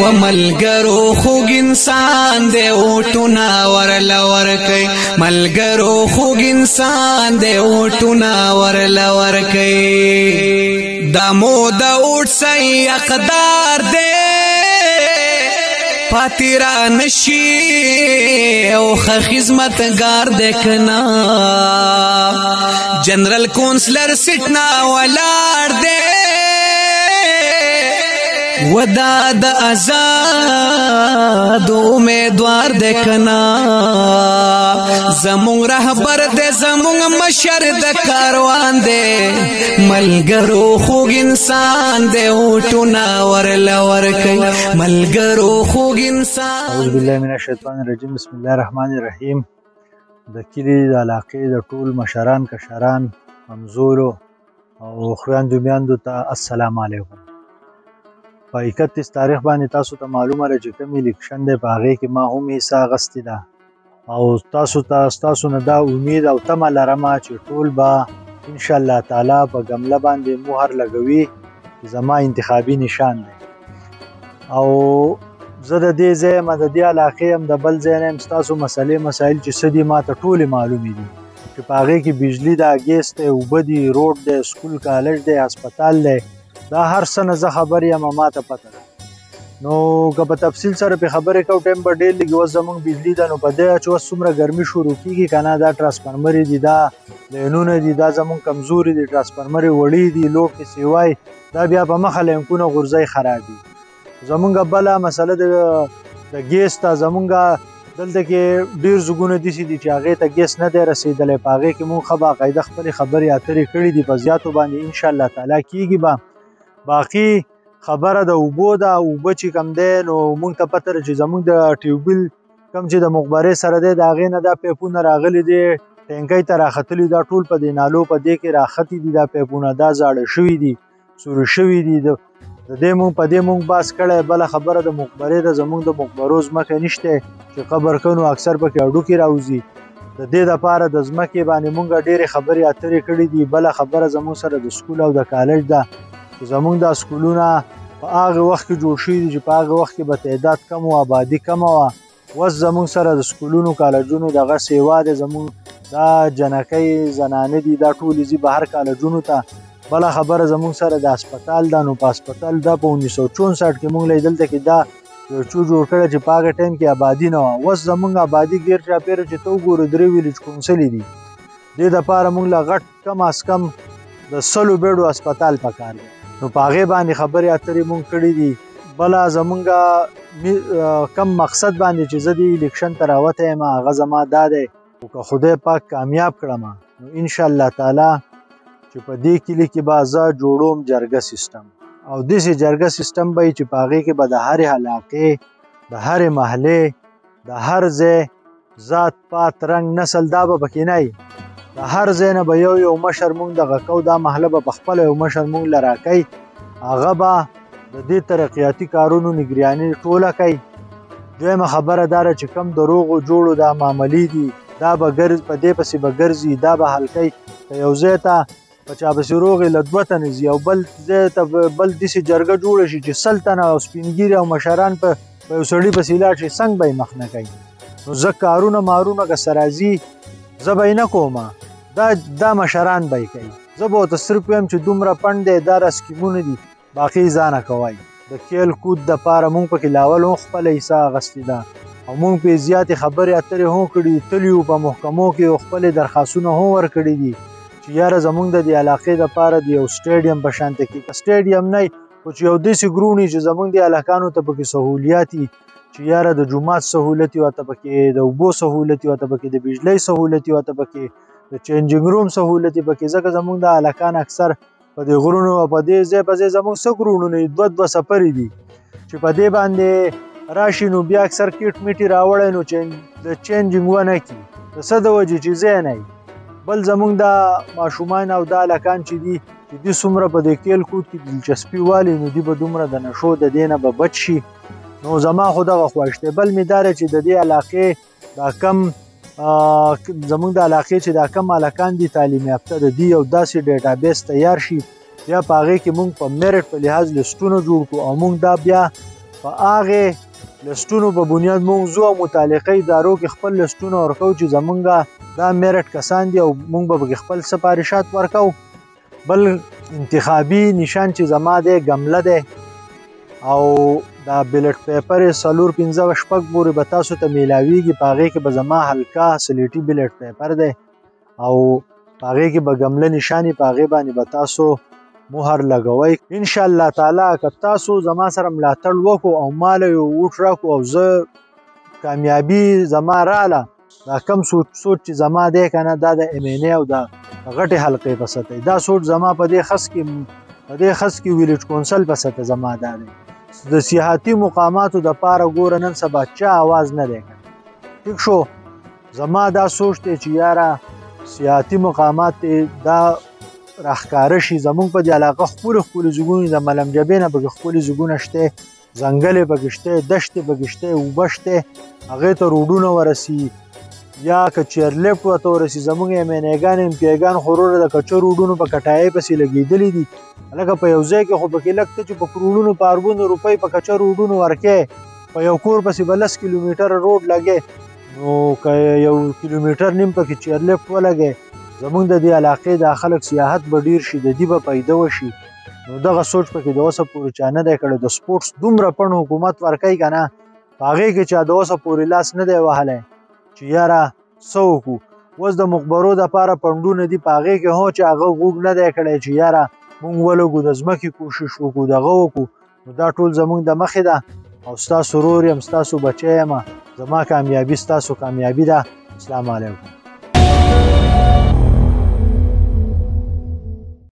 و ملګرو خوږ انسان دی اوټونه ورله ورکوي ملګرو خوږ انسان دی اوټونه ورله ورکوي دا مو د اوټ صحیح اقدار دی پاتې را نشي او ښه خدمتګار دی کنا جنرال کونسلر سیټ نه ولاړ دی ودا د آزاد امیدوار دی کنا زمون رهبر دی زمون مشر د کاروان دی ملګرو خوږ انسان دی اوټونه ورله ورکوي ملګرو خوږ انسان. اعوذ بالله من الشیطان الرجیم. بسم الله الرحمن الرحیم. د کلي د علاقې د ټول مشران کشران همزولو او خویندو میندو ته السلام علیکم. په 31 تاریخ باندې تاسو ته معلومه ده چې کوم الیکشن دی په هغې کې ما هم حصه اخیستې ده او ستاسو نه دا امید او تمه لرمه چې ټول به انشاءالله تعالی په ګمله باندې مهر لګوي چې زما انتخابي نشان دی او زه د دې ځای یم د دې علاقې یم د بل ځای نه یم ستاسو مسایل چې څه دي ما ته ټولې معلومې دي چې په هغې کې بجلي ده ګیس دی اوبه دي روډ دی سکول کالج دی هسپتال دی دا هر څه نه زه خبر یم ما ته پته ده نو که په تفصیل سره پې خبرې کوو ټایم به ډېر لږي اوس زموږ بجلي ده نو په دې چې اوس څومره ګرمي شروع کېږي که نه دا ټرانسفارمرې دي دا لینونه دي دا زموږ کمزوري دي ټرانسفارمرې وړې دي لوډ کې سیوای دا بیا په مخه لینکونه غورځئ خراب دي زمونږ بله مسله د ګیس ته زمونږ دلته کې ډېر زوګونه داسې دي چې هغې ته ګیس نه دی رسېدلی په هغې کې مونږ ښه باقاعده خپلې خبرې اترې کړي دي په زیاتو باندې انشاءالله تعالی کېږي به باقي خبره د اوبو ده اوبه چې کم دی نو مونږ ته پته ده چې زمونږ د ټیوبل کم چې د مقبرې سره دی د هغې نه دا پیپونه راغلي دي ټینکۍ ته راختلي دا ټول په دې نالو په دې کې راختي دي دا پیپونه دا زاړه شوي دي سوره شوي دي د دې مونږ په دې مونږ بحث کړی بله خبره د مقبرې ده زمونږ د مقبرو ځمکه نشته چې قبر کوو اکثر پکې هډوکي راوځي د دې دپاره د ځمکې باندې مونږ ډېرې خبرې اترې کړي دي بله خبره زمونږ سره د سکول او د کالج ده چې زمونږ دا سکولونه په هغه وخت کې جوړ شوي دي چې په هغه وخت کې به تعداد کم و آبادي کمه وه اوس زمونږ سره د سکولونو کالجونو دغه سیوا دی زمونږ دا جنکۍ زنانه دي دا ټولې ځي بهر کالجونو ته بله خبره زمونږ سره د هسپتال ده نو په هسپتال دا په 1964 کې مونږ له دلته کې دا یو څو جوړ کړی چې په هغه ټایم کې آبادي نه وه اوس زمونږ آبادي ګیر چاپېره چې ته وګورې 3 ویلیج کونسلې دي دې دپاره مونږ له غټ کم از کم د 100 بیډو هسپتال پکار دی نو په هغې باندې خبرې اترې مونږ کړي دي بله زمونږ کم مقصد باندې چې زه دې الیکشن ته راوتی یم هغه زما دا دی خو که خدای پاک کامیاب کړم نو انشاءالله تعالی چې په دې کلي کې به زه جوړوم جرګه سیستم او داسې جرګه سیستم به چې په هغې کې به د هرې علاقې د هرې محلې د هر ځای ذات پات رنګ نسل دا به پکې نه د هر ځای نه به یو مشر مونږ دغه کوو دا محله به پخپله یو مشر مونږ له راکوي هغه به د دې ترقیاتي کارونو نګراني ټوله کوي دویمه خبره دا ده چې کم د روغو جوړو دا معاملې دي دا به په دې پسې به ګرځي دا به حل کوي که یو ځای ته په چا پسې روغې له 2 تنې ځي او بل ځای ته بل داسې جرګه جوړه شي چې 100 تنه او سپینګیري او مشران په یو سړي پسې لاړ شي څنګه به یې مخ نه کوي نو زه کارونه مارونه که سره راځي زه به یې نه کوم دا مشران به یې کوي زه به ورته صرف وایم چې دومره پنډ دی دا سکیمونه دي باقي ځانه کوئ د کیل کود دپاره مونږ پکې لاول هم خپله حصه اخیستې ده او مونږ پې زیاتې خبرې اترې هم کړي تلي وو په محکمو کې او خپلې درخواستونه هم ورکړي دي چې یاره زمونږ د دې علاقې دپاره د یو سټیډیم په شانته کې که سټیډیم نه خو چې یو داسې ګروڼ چې زمونږ د هلکانو ته پکې سهولیات وي چې یاره د جومات سهولت وي ورته پکې د اوبو سهولت وي ورته پکې د بجلۍ سهولت وي ورته پکې د چینجینګ روم سهولت وي پکې ځکه زمونږ د هلکان اکثر په دې غرونو او په دې ځای په ځای زمونږ څه غرونونه دي 2 سفرې دي چې په دې باندې راشي نو بیا اکثر کیټ میټي راوړی نو د چینجینګ ونه کړي د څه د وجې چې ځای نه وي بل زمونږ د ماشومان او د هلکان چې دي چې دوی څومره په دې کیل کود کې دلچسپي والي نو دوی به دومره د نشو د دې نه به بچ شي نو زما خو دغه خواهش دی بل مې دا دی چې د دې علاقې دا کم زمونږ د علاقې چې دا کم هلکان دي تعلیم یافته د دې یو داسې ډیټابیس تیار شي بیا په هغې کې مونږ په میرټ په لحاظ لیسټونه جوړ کړو او مونږ دا بیا په هغې لسټونو په بنیاد موږ ځو او متعلقه ادارو کې خپل لسټونه ورکوو چې زمونږ دا میرټ کسان دي او موږ به پکې خپل سپارشات ورکوو. بل انتخابي نشان چې زما دی ګمله دی او دا بیلټ پیپر یې 4 15 شپږ پورې به تاسو ته میلاویږي. په هغې کې به زما هلکا سلیټي بیلټ پیپر دی او په هغې کې به ګمله نشان یې په هغې باندې به تاسو مهر لګوئ. انشاءالله تعالی که تاسو زما سره ملاتړ وکړو او ماله یو ووټ راکړو او زه کامیابي زما راله دا کم سوچ چې زما دی که نه دا د MNA او د غټې حلقې په سطح دا سوچ زما په دې خص کې ویلیج کونسل په سطح زما دا دی. د سیاحتي مقاماتو دپاره ګوره نن سبا چا آواز نه دی کړی. ټیک شو زما دا سوچ دی چې یاره سیاحتي مقامات دا راښکاره شي. زمونږ په دې علاقه ښکلي ځایونه د ملم جبې نه پکې ښکلي ځایونه شته، ځنګل یې پکې شته، دښتې پکې شته، اوبه شته، هغې ته روډونه ورسي یا که چیرلیفټ ورته ورسي. زمونږ MNA-ګان MP ګان خو وروره د کچه روډونو په کټایۍ پسې لګېدلي دي. هلکه په یو ځای کې خو پکې لږ ته چې په کروړونو په اربونو روپۍ په کچه روډونو ورکې په یو کور پسې به 10 کیلومیټره روډ لګې نو که 1 کیلومیټر نیم پکې چیرلیفټ ولګې زمونږ د دې علاقې دا خلک سیاحت به ډیر شي، د دې به پیدا وشي. نو دغه سوچ پکې د اوسه پورې چا نه دی کړی. د سپورټس دومره پڼ حکومت ورکوي که نه په هغې کې چا د اوسه پورې لاس نه دی وهلی چې یاره څه وکړو. اوس د مقبرو دپاره پنډونه دي په هغې کې هو چې هغه غوږ نه دی کړی چې یاره مونږ ولګو د ځمکې کوشش وکړو دغه وکړو. نو دا ټول زمونږ د مخې ده او ستاسو رور یم، ستاسو بچی یم. زما کامیابي ستاسو کامیابي ده. السلام علیکم.